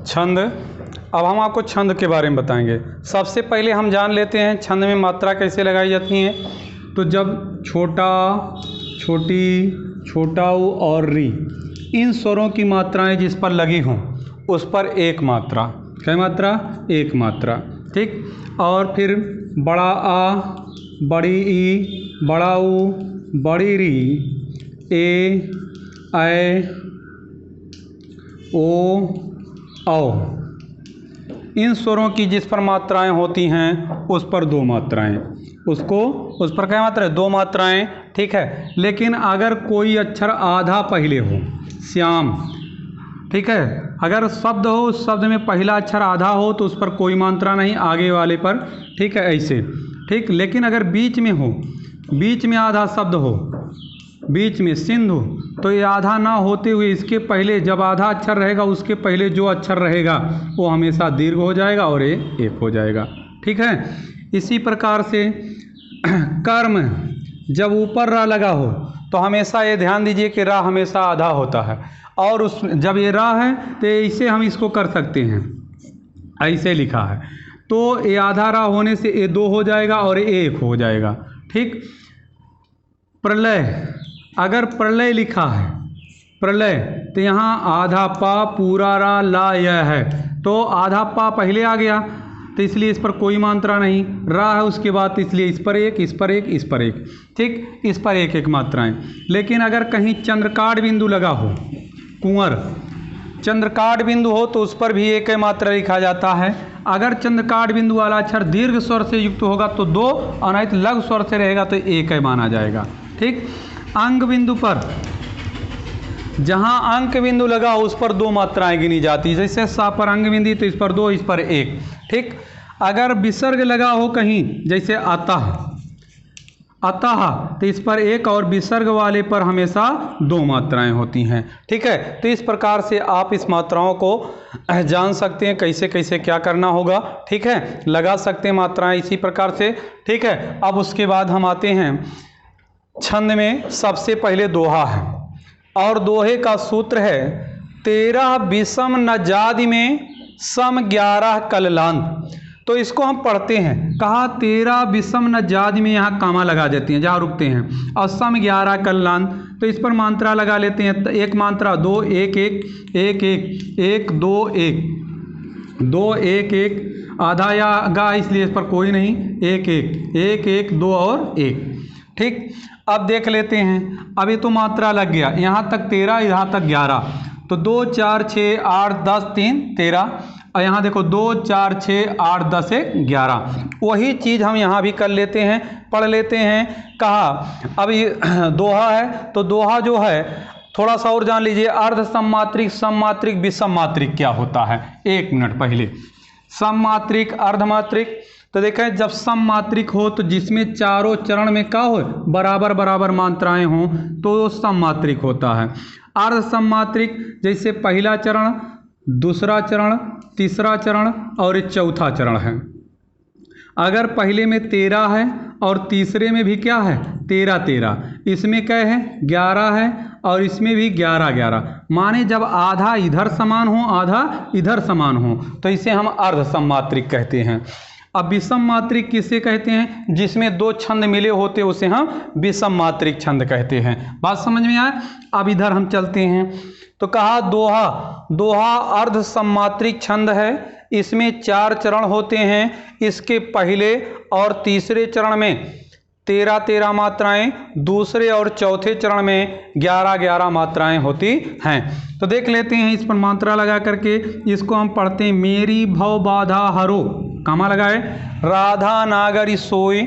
छंद। अब हम आपको छंद के बारे में बताएंगे। सबसे पहले हम जान लेते हैं छंद में मात्रा कैसे लगाई जाती हैं। तो जब छोटा, छोटी, छोटा ऊ और री इन स्वरों की मात्राएं जिस पर लगी हों उस पर एक मात्रा, क्या मात्रा? एक मात्रा, ठीक। और फिर बड़ा आ, बड़ी ई, बड़ा ऊ, बड़ी री, ए, ऐ, ओ, औ, इन स्वरों की जिस पर मात्राएं होती हैं उस पर दो मात्राएं, उस पर क्या मात्रा है? दो मात्राएं, ठीक है। लेकिन अगर कोई अक्षर आधा पहले हो, श्याम, ठीक है, अगर शब्द हो उस शब्द में पहला अक्षर आधा हो तो उस पर कोई मात्रा नहीं, आगे वाले पर, ठीक है, ऐसे, ठीक। लेकिन अगर बीच में हो, बीच में आधा शब्द हो, बीच में सिंधु, तो ये आधा ना होते हुए इसके पहले जब आधा अक्षर रहेगा उसके पहले जो अक्षर रहेगा वो हमेशा दीर्घ हो जाएगा और ये एक हो जाएगा, ठीक है। इसी प्रकार से कर्म, जब ऊपर रा लगा हो तो हमेशा ये ध्यान दीजिए कि रा हमेशा आधा होता है, और उस जब ये रा है तो ऐसे हम इसको कर सकते हैं, ऐसे लिखा है तो ये आधा रा होने से ये दो हो जाएगा और ये एक हो जाएगा, ठीक। प्रलय, अगर प्रलय लिखा है, प्रलय, तो यहाँ आधा पा पूरा रा ला यह है, तो आधा पा पहले आ गया तो इसलिए इस पर कोई मात्रा नहीं, रा है उसके बाद, इसलिए इस पर एक, इस पर एक, इस पर एक, ठीक, इस पर एक एक मात्राएं। लेकिन अगर कहीं चंद्रकाट बिंदु लगा हो, कुंवर, चंद्रकाट बिंदु हो तो उस पर भी एक मात्रा लिखा जाता है। अगर चंद्रकाट बिंदु वाला अक्षर दीर्घ स्वर से युक्त होगा तो दो, और नहीं तो लघु स्वर से रहेगा तो एक माना जाएगा, ठीक। अंग बिंदु पर, जहां अंक बिंदु लगा हो उस पर दो मात्राएं गिनी जाती है, जैसे सा पर अंग बिंदु तो इस पर दो, इस पर एक, ठीक। अगर विसर्ग लगा हो कहीं, जैसे अतः, अतः, तो इस पर एक, और विसर्ग वाले पर हमेशा दो मात्राएं होती हैं, ठीक है। तो इस प्रकार से आप इस मात्राओं को जान सकते हैं कैसे कैसे क्या करना होगा, ठीक है, लगा सकते हैं मात्राएं इसी प्रकार से, ठीक है। अब उसके बाद हम आते हैं छंद में। सबसे पहले दोहा है, और दोहे का सूत्र है 13 विषम न जादि में सम 11 कललांत। तो इसको हम पढ़ते हैं, कहा 13 विषम न जादि में, यहाँ कामा लगा देते हैं जहाँ रुकते हैं, और सम 11 कललांत, तो इस पर मात्रा लगा लेते हैं। एक मात्रा दो, एक एक, एक एक, एक दो एक, दो एक एक, आधा या गा इसलिए इस पर कोई नहीं, एक एक, एक एक, दो और एक, ठीक। अब देख लेते हैं, अभी तो मात्रा लग गया, यहाँ तक 13, यहाँ तक 11, तो 2 4 6 8 10 3 13, और यहाँ देखो 2 4 6 8 10 1 11। वही चीज़ हम यहाँ भी कर लेते हैं, पढ़ लेते हैं। कहा अभी दोहा है, तो दोहा जो है थोड़ा सा और जान लीजिए, अर्ध सममात्रिक, सममात्रिक, विषम मात्रिक क्या होता है। 1 मिनट पहले, सममात्रिक, अर्धमात्रिक, तो देखें जब सममात्रिक हो तो जिसमें चारों चरण में क्या हो, बराबर बराबर मात्राएं हों तो सममात्रिक होता है। अर्ध सममात्रिक, जैसे पहला चरण, दूसरा चरण, तीसरा चरण और चौथा चरण है। अगर पहले में 13 है और तीसरे में भी क्या है 13 13, इसमें क्या है 11 है, और इसमें भी 11 11, माने जब आधा इधर समान हो आधा इधर समान हो तो इसे हम अर्ध सममात्रिक कहते हैं। अब विषम मात्रिक किसे कहते हैं, जिसमें दो छंद मिले होते उसे हम विषम मात्रिक छंद कहते हैं। बात समझ में आए। अब इधर हम चलते हैं, तो कहा दोहा, दोहा अर्ध सममात्रिक छंद है, इसमें 4 चरण होते हैं। इसके पहले और तीसरे चरण में 13 13 मात्राएं, दूसरे और चौथे चरण में 11 11 मात्राएं होती हैं। तो देख लेते हैं इस पर मात्रा लगा करके, इसको हम पढ़ते हैं। मेरी भव बाधा हरो, कामा लगाए, राधा नागरी सोई,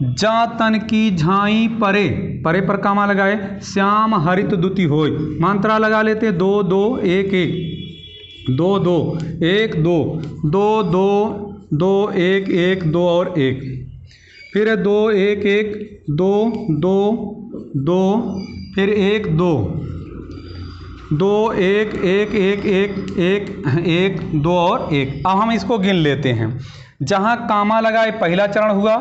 जा तन की झाई परे, परे पर कामा लगाए, श्याम हरित दुति होय। मात्रा लगा लेते 2 2 1 1, 2 2 1 2, 2 2 2 1 1 2 और 1, फिर 2 1 1 2 2 2, फिर 1 2 2 1 1 1 1 1 1 2 और 1। अब हम इसको गिन लेते हैं। जहाँ कामा लगाए पहला चरण हुआ,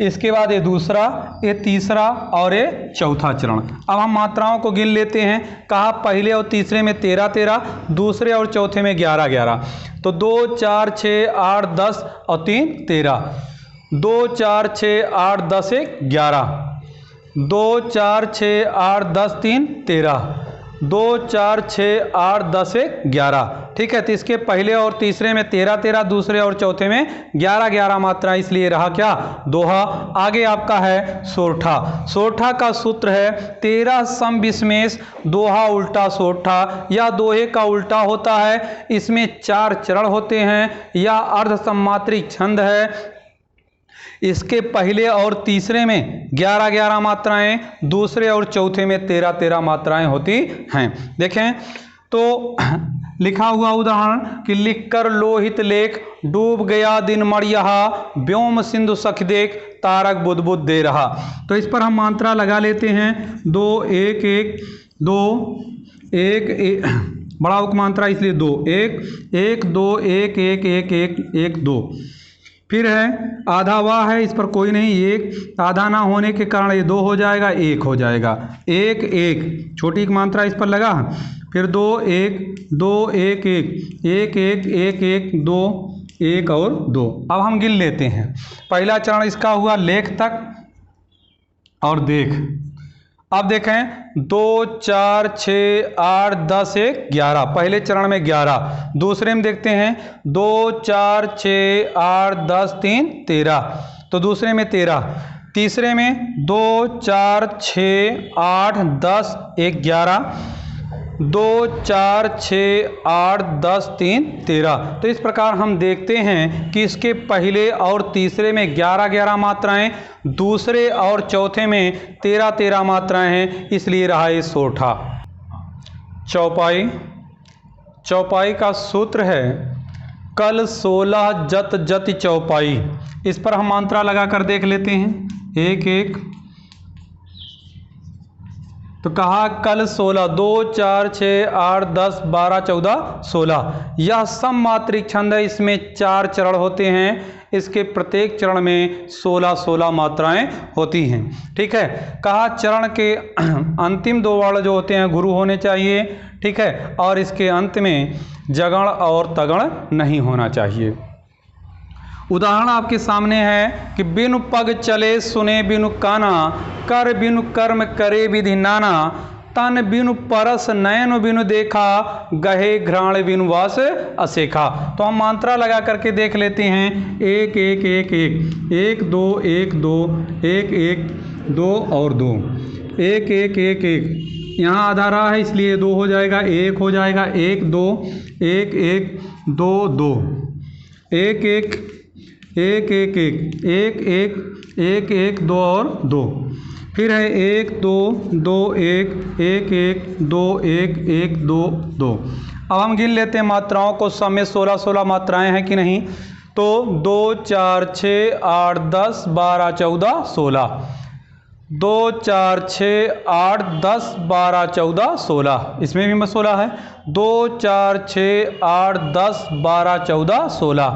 इसके बाद ये दूसरा, ये तीसरा और ये चौथा चरण। अब हम मात्राओं को गिन लेते हैं। कहा पहले और तीसरे में 13 13, दूसरे और चौथे में 11 11। तो 2 4 6 8 10 और 3 13। 2 4 6 8 10 1 11। 2 4 6 8 10 3 13। 2 4 6 8 10 1 11। ठीक है, तो इसके पहले और तीसरे में 13 13, दूसरे और चौथे में 11 11 मात्रा, इसलिए रहा क्या? दोहा। आगे आपका है सोरठा। सोरठा का सूत्र है 13 सम विषमेश दोहा उल्टा सोरठा, या दोहे का उल्टा होता है। इसमें 4 चरण होते हैं, या अर्ध सम्मात्रिक छंद है। इसके पहले और तीसरे में 11 11 मात्राएं, दूसरे और चौथे में 13 13 मात्राएं होती हैं। देखें तो लिखा हुआ उदाहरण कि लिखकर लोहित लेख, डूब गया दिन मरियहा, व्योम सिंधु सख देख, तारक बुदबुद दे रहा। तो इस पर हम मात्रा लगा लेते हैं। 2 1 1 2 1 1, बड़ा उक मात्रा इसलिए 2 1 1 2 1 1 1 1 1 2। फिर है आधा वाह है, इस पर कोई नहीं, एक आधा ना होने के कारण ये 2 हो जाएगा, 1 हो जाएगा। 1 1 छोटी मात्रा इस पर लगा। फिर 2 1 2 1 1 1 1 1 1 2 1 और 2। अब हम गिन लेते हैं। पहला चरण इसका हुआ लेख तक और देख। अब देखें 2 4 6 8 10 1 11, पहले चरण में 11। दूसरे में देखते हैं 2 4 6 8 10 3 13, तो दूसरे में 13। तीसरे में 2 4 6 8 10 1 11, 2 4 6 8 10 3 13। तो इस प्रकार हम देखते हैं कि इसके पहले और तीसरे में 11 11 मात्राएं, दूसरे और चौथे में 13 13 मात्राएं हैं, इसलिए रहा ये सोरठा। चौपाई। चौपाई का सूत्र है कल 16 जत जति चौपाई। इस पर हम मात्रा लगा कर देख लेते हैं। 1 1। तो कहा कल 16, 2 4 6 8 10 12 14 16। यह सममात्रिक छंद है, इसमें 4 चरण होते हैं। इसके प्रत्येक चरण में 16 16 मात्राएं होती हैं। ठीक है, कहा चरण के अंतिम 2 वर्ण जो होते हैं गुरु होने चाहिए। ठीक है, और इसके अंत में जगण और तगण नहीं होना चाहिए। उदाहरण आपके सामने है कि बिनु पग चले सुने बिनु काना, कर बिनु कर्म करे विधि नाना, तन बिनु परस नयन बिनु देखा, गहे घ्राण बिनु वास असेखा। तो हम मात्रा लगा करके देख लेते हैं। 1 1 1 1 1 2 1 2 1 1 2 और 2 1 1 1 1। यहाँ आधा रहा है इसलिए 2 हो जाएगा, 1 हो जाएगा, 1 2 1 1 2 2 1 1 1 1 1 1 1 1 2 और 2। फिर है 1 2 2 1 1 1 2 1 1 2 2। अब हम गिन लेते हैं मात्राओं को। सब में 16 16 मात्राएं हैं कि नहीं। तो 2 4 6 8 10 12 14 16। 2 4 6 8 10 12 14 16, इसमें भी 16 है। 2 4 6 8 10 12 14 16।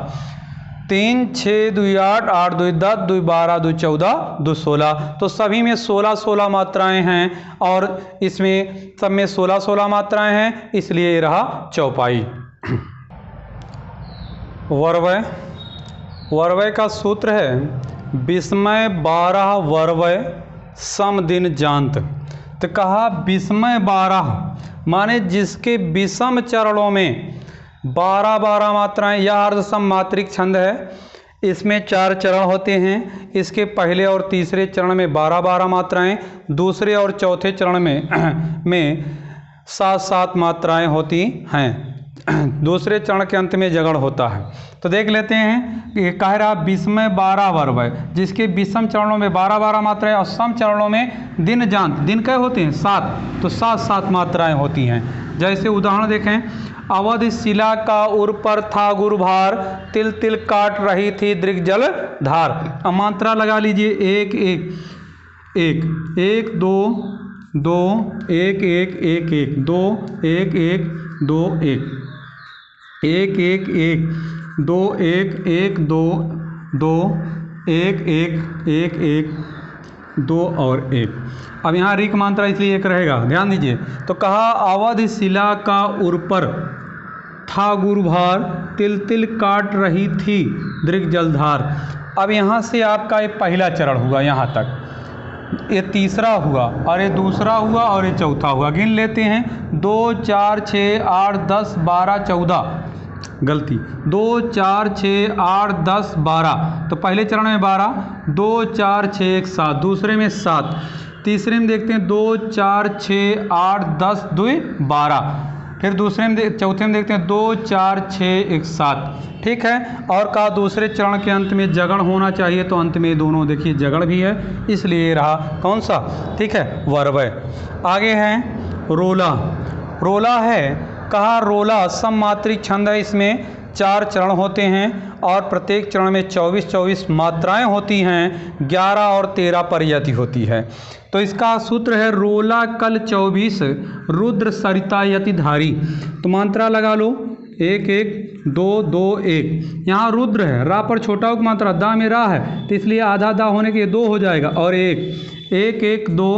3 6 2 8 8 2 10 2 12 2 14 2 16। तो सभी में 16 16 मात्राएं हैं, और इसमें सब में 16 16 मात्राएं हैं, इसलिए ये रहा चौपाई। वर्वय। वर्वय का सूत्र है विस्मय 12 वर्वय सम दिन जानत। तो कहा विस्मय 12 माने जिसके विषम चरणों में 12 12 मात्राएं, यह अर्ध सममात्रिक छंद है। इसमें 4 चरण होते हैं। इसके पहले और तीसरे चरण में 12 12 मात्राएं, दूसरे और चौथे चरण में 7 7 मात्राएं होती हैं। दूसरे चरण के अंत में जगण होता है। तो देख लेते हैं कि कह रहा विस्मय 12 वर्वय, जिसके विषम चरणों में 12 12 मात्राएं और सम चरणों में दिन जांत, दिन कई होते हैं 7, तो 7 7 मात्राएं होती हैं। जैसे उदाहरण देखें, अवध शिला का उर पर था गुरुभार, तिल तिल काट रही थी दृग्जल धार। अब मात्रा लगा लीजिए। 1 1 1 1 2 2 1 1 1 1 2 1 1 2 1 1 1 1 2 1 1 2 2 एक एक एक एक, दो और एक। अब यहाँ रिक मात्रा इसलिए एक रहेगा, ध्यान दीजिए। तो कहा अवध शिला का उर्पर था गुरुभार, तिल तिल काट रही थी दृग जलधार। अब यहाँ से आपका ये पहला चरण हुआ, यहाँ तक ये तीसरा हुआ और ये दूसरा हुआ और ये चौथा हुआ। गिन लेते हैं, 2 4 6 8 10 12 14, गलती, 2 4 6 8 10 12। तो पहले चरण में 12, 2 4 6 1 7, दूसरे में 7, तीसरे में देखते हैं 2 4 6 8 10 2 12, फिर दूसरे में चौथे में देखते हैं 2 4 6 1 7। ठीक है। और कहा दूसरे चरण के अंत में जगण होना चाहिए, तो अंत में दोनों देखिए जगण भी है, इसलिए रहा कौन सा, ठीक है, वर्वय। आगे है रोला। रोला है, कहा रोला सममात्रिक छंद है, इसमें 4 चरण होते हैं और प्रत्येक चरण में 24 मात्राएं होती हैं, 11 और 13 परियति होती है। तो इसका सूत्र है रोला कल 24 रुद्र सरिता यतिधारी। तो मात्रा लगा लो, 1 1 2 2 1। यहाँ रुद्र है, रा पर छोटा उक मात्रा, दा में रा है, तो इसलिए आधा दा होने के 2 हो जाएगा, और 1 1 1 2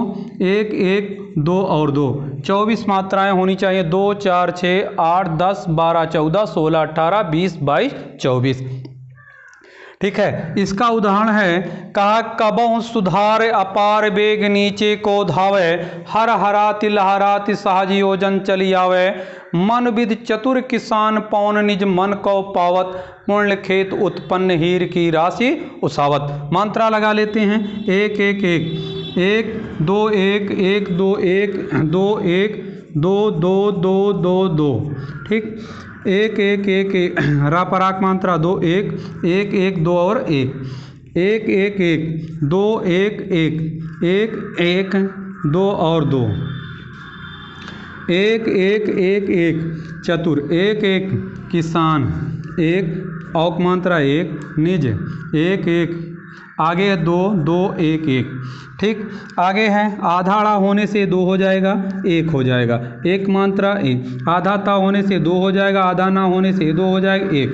1 1 2 और 2, 24 मात्राएं होनी चाहिए। 2 4 6 8 10 12 14 16 18 20 22 24। ठीक है। इसका उदाहरण है, कहा कबहु सुधार अपार बेग नीचे को धावे, हर हराति लहराति सहज योजन चली आवे, मन विद चतुर किसान पौन निज मन को पावत, पूर्ण खेत उत्पन्न हीर की राशि उसावत। मात्रा लगा लेते हैं, 1 1 1 1 2 1 1 2 1 2 1 2 2 2 2 2। ठीक, 1 1 1 1, रा पराक मात्रा 2 1 1 1 2 और 1 1 1 1 2 1 1 1 1 2 और 2 1 1 1 1 चतुर 1 1 किसान 1 औक मात्रा 1 निज 1 1, आगे है 2 2 1 1। ठीक, आगे है आधा अड़ा होने से 2 हो जाएगा, 1 हो जाएगा, एक मात्रा 1, आधा ता होने से 2 हो जाएगा, आधा ना होने से 2 हो जाएगा, 1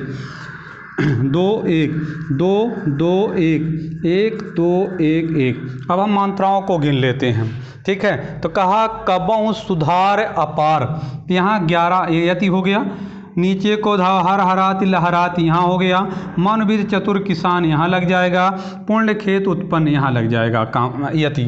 2 1 2 2 1 1 2 1 1। अब हम मात्राओं को गिन लेते हैं। ठीक है। तो कहा कबहु सुधार अपार, यहाँ 11 यति हो गया, नीचे को धा हर हराति लहराति यहाँ हो गया, मन विद चतुर किसान यहाँ लग जाएगा, पूर्ण खेत उत्पन्न यहाँ लग जाएगा काम यति।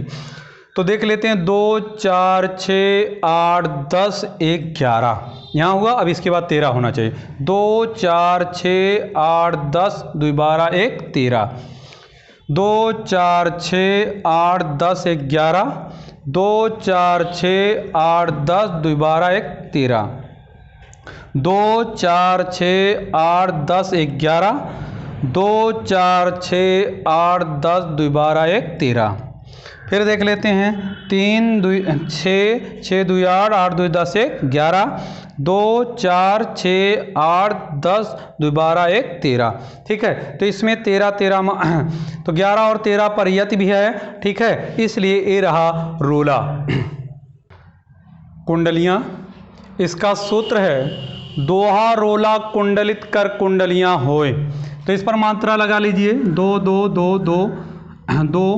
तो देख लेते हैं, 2 4 6 8 10 1 11 यहाँ हुआ। अब इसके बाद 13 होना चाहिए, 2 4 6 8 10 2 12 1 13, 2 4 6 8 10 1 11, 2 4 6 8 10 2 12 1 13, 2 4 6 8 10 11, 2 4 6 8 10 2 12 1 13। फिर देख लेते हैं, 3 2 6 6 2 8 8 2 10 1 11, 2 4 6 8 10 2 12 1 13। ठीक है। तो इसमें 13 13 तो 11 और 13 परियति भी है। ठीक है, इसलिए ये रहा रोला। कुंडलियाँ, इसका सूत्र है, दोहा रोला कुंडलित कर कुंडलियाँ होए। तो इस पर मात्रा लगा लीजिए, 2 2 2 2 2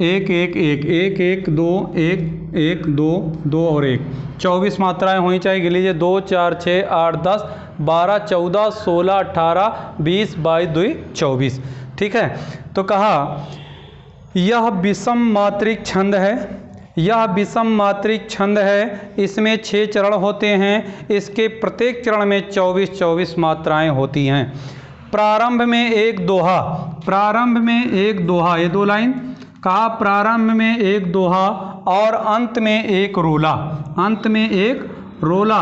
1 1 1 1 1 2 1 1 2 2 और 1, 24 मात्राएं होनी चाहिए। गिन लीजिए, 2 4 6 8 10 12 14 16 18 20 22 2 24। ठीक है। तो कहा यह विषम मात्रिक छंद है, यह विषम मात्रिक छंद है, इसमें 6 चरण होते हैं, इसके प्रत्येक चरण में 24 मात्राएं होती हैं। प्रारंभ में एक दोहा, प्रारंभ में एक दोहा, ये 2 लाइन, कहा प्रारंभ में एक दोहा और अंत में एक रोला, अंत में एक रोला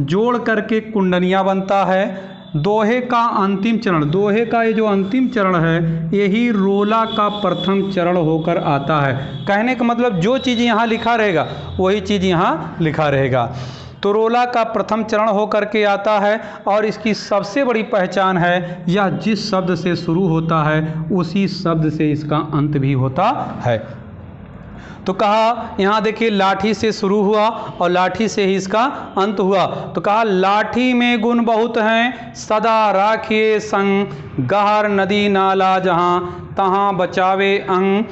जोड़ करके कुंडलियाँ बनता है। दोहे का अंतिम चरण, दोहे का ये जो अंतिम चरण है, यही रोला का प्रथम चरण होकर आता है। कहने का मतलब जो चीज़ यहाँ लिखा रहेगा वही चीज़ यहाँ लिखा रहेगा। तो रोला का प्रथम चरण होकर के आता है, और इसकी सबसे बड़ी पहचान है, यह जिस शब्द से शुरू होता है उसी शब्द से इसका अंत भी होता है। तो कहा यहाँ देखिए लाठी से शुरू हुआ और लाठी से ही इसका अंत हुआ। तो कहा लाठी में गुण बहुत हैं, सदा राखिए संग, गहर नदी नाला जहाँ, तहाँ बचावे अंग,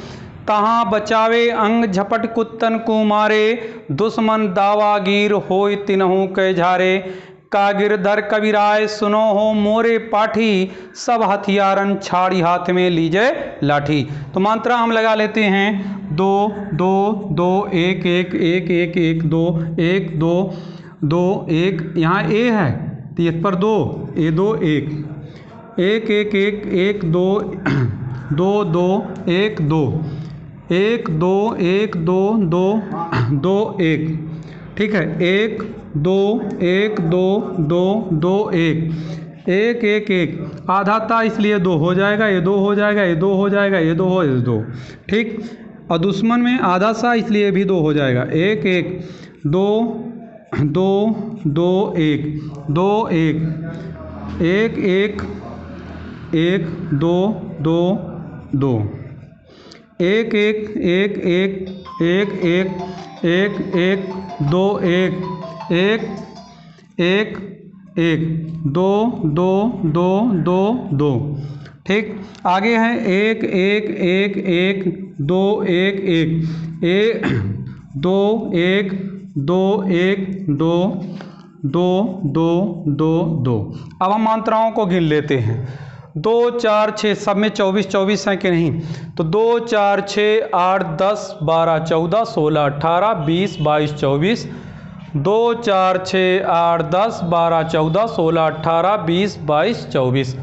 तहाँ बचावे अंग, झपट कुत्तन को मारे, दुश्मन दावागीर होय तिनहु के झारे, कागिरधर कबीराय सुनो हो मोरे पाठी, सब हथियारन छाड़ी हाथ में लीजे लाठी। तो मंत्रा हम लगा लेते हैं 2 2 2 1 1 1 1 1 2 1 2 2 1, यहाँ ए है तो इस पर 2 ए 2 1 1 1 1 1 2 2 2 1 2 1 2 1 2 2 2 1, ठीक है। 1 2 1 2 2 2 1 1 1 1, आधा था इसलिए 2 हो जाएगा, ये 2 हो जाएगा, ये 2 हो जाएगा, ये 2 हो, ये 2, ठीक। और दुश्मन में आधा सा इसलिए भी 2 हो जाएगा। 1 1 2 2 2 1 2 1 1 1 1 2 2 2 1 1 1 1 1 1 1 1 2 1 1 1 1 2 2 2 2 2, ठीक। आगे है 1 1 1 1 2 1 1 2 1 2 1 2 2 2 2 2। अब हम मात्राओं को गिन लेते हैं। 2 4 6, सब में 24 24 हैं कि नहीं? तो 2 4 6 8 10 12 14 16 18 20 22 24, 2 4 6 8 10 12 14 16 18 20 22 24,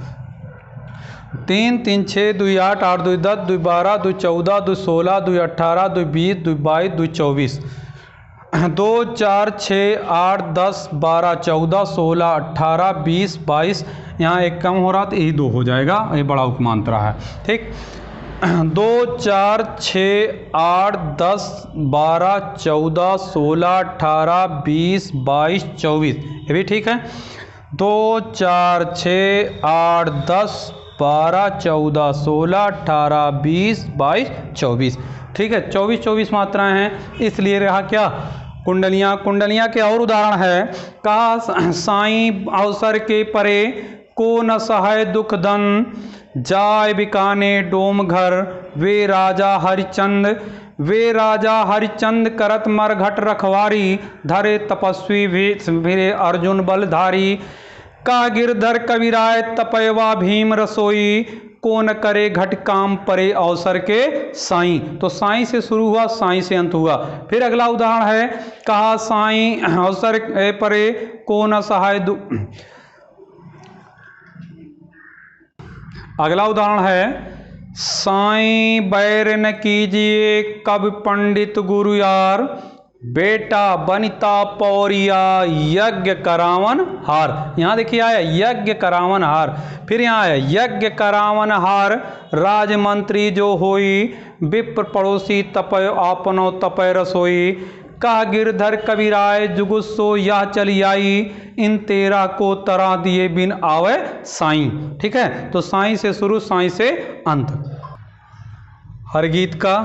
3 3 6 2 8 8 2 10 2 12 2 14 2 16 2 18 2 20 2 22 2 24, 2 4 6 8 10 12 14 16 18 20 22, यहाँ एक कम हो रहा तो यही 2 हो जाएगा, ये बड़ा उपमांत्रा है, ठीक। 2 4 6 8 10 12 14 16 18 20 22 24, ये भी ठीक है। 2 4 6 8 10 12 14 16 18 20 22 24, ठीक है। 24 24 मात्राएं हैं, इसलिए रहा क्या कुंडलियाँ। कुंडलियाँ के और उदाहरण है, कहा साईं अवसर के परे, को न सहाय दुख धन, जाय बिकाने डोम घर, वे राजा हरिचंद, वे राजा हरिचंद करत मरघट रखवारी, धरे तपस्वी भिरे अर्जुन बलधारी, का गिरधर कबीराय तपयवा भीम रसोई, कौन करे घट काम परे अवसर के साईं। तो साईं से शुरू हुआ, साईं से अंत हुआ। फिर अगला उदाहरण है, कहा साईं अवसर परे, कौन सहाय अगला उदाहरण है, साईं बैर न कीजिए कब पंडित गुरु यार, बेटा बनिता पौरिया यज्ञ करावन हार। यहाँ देखिए आया यज्ञ करावन हार, फिर यहाँ आया यज्ञ करावन हार, राजमंत्री जो होई, विप्र पड़ोसी तपय आपनो तपय रसोई, कह गिरधर कबीराय जुगुस्सो यह चली आई, इन 13 को तरा दिए बिन आवे साईं, ठीक है। तो साईं से शुरू, साईं से अंत। हरगीत का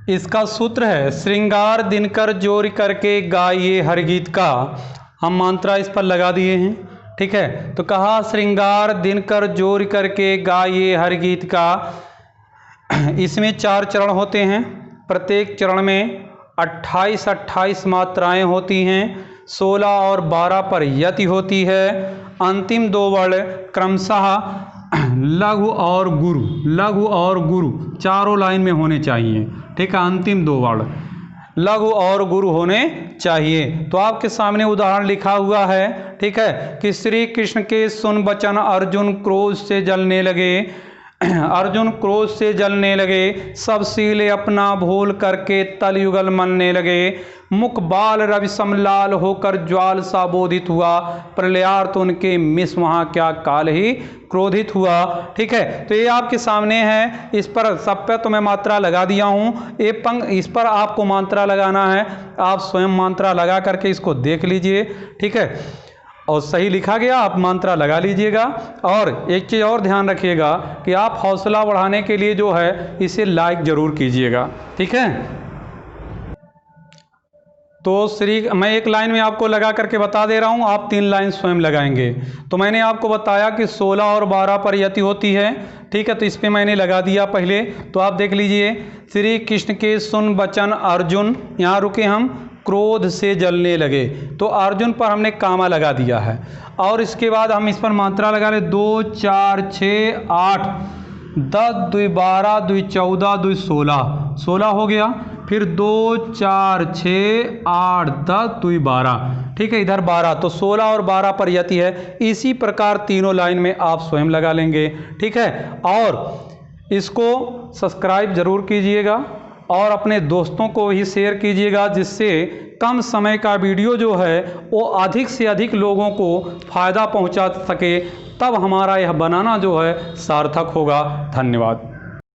इसका सूत्र है, श्रृंगार दिनकर जोर करके गाइए हरगीत का। हम मंत्रा इस पर लगा दिए हैं, ठीक है। तो कहा श्रृंगार दिनकर जोर करके गाइए हरगीत का। इसमें 4 चरण होते हैं, प्रत्येक चरण में 28 मात्राएं होती हैं, 16 और 12 पर यति होती है। अंतिम 2 वर्ण क्रमशः लघु और गुरु, लघु और गुरु चारों लाइन में होने चाहिए, ठीक है। अंतिम 2 वर्ण लघु और गुरु होने चाहिए। तो आपके सामने उदाहरण लिखा हुआ है, ठीक है, कि श्री कृष्ण के सुन बचन अर्जुन क्रोध से जलने लगे, अर्जुन क्रोध से जलने लगे, सब सीले अपना भूल करके तल युगल मनने लगे, मुख बाल रवि समलाल होकर ज्वाल सा बोधित हुआ, प्रलयार्थ उनके मिस वहाँ क्या काल ही क्रोधित हुआ, ठीक है। तो ये आपके सामने है, इस पर सब पे तो मैं मात्रा लगा दिया हूँ, इस पर आपको मात्रा लगाना है, आप स्वयं मात्रा लगा करके इसको देख लीजिए, ठीक है। और सही लिखा गया, आप मात्रा लगा लीजिएगा। और एक चीज़ और ध्यान रखिएगा कि आप हौसला बढ़ाने के लिए जो है इसे लाइक ज़रूर कीजिएगा, ठीक है। तो मैं एक लाइन में आपको लगा करके बता दे रहा हूँ, आप 3 लाइन स्वयं लगाएंगे। तो मैंने आपको बताया कि 16 और 12 पर यति होती है, ठीक है। तो इस पे मैंने लगा दिया पहले। तो आप देख लीजिए, श्री कृष्ण के सुन बचन अर्जुन, यहाँ रुके हम, क्रोध से जलने लगे। तो अर्जुन पर हमने कामा लगा दिया है। और इसके बाद हम इस पर मात्रा लगा ले, 2 4 6 8 10 2 12 2 14 2 16, 16 हो गया। फिर 2 4 6 8 10 2 12, ठीक है। इधर 12, तो 16 और 12 पर यति है। इसी प्रकार तीनों लाइन में आप स्वयं लगा लेंगे, ठीक है। और इसको सब्सक्राइब जरूर कीजिएगा और अपने दोस्तों को ही शेयर कीजिएगा, जिससे कम समय का वीडियो जो है वो अधिक से अधिक लोगों को फ़ायदा पहुंचा सके। तब हमारा यह बनाना जो है सार्थक होगा। धन्यवाद।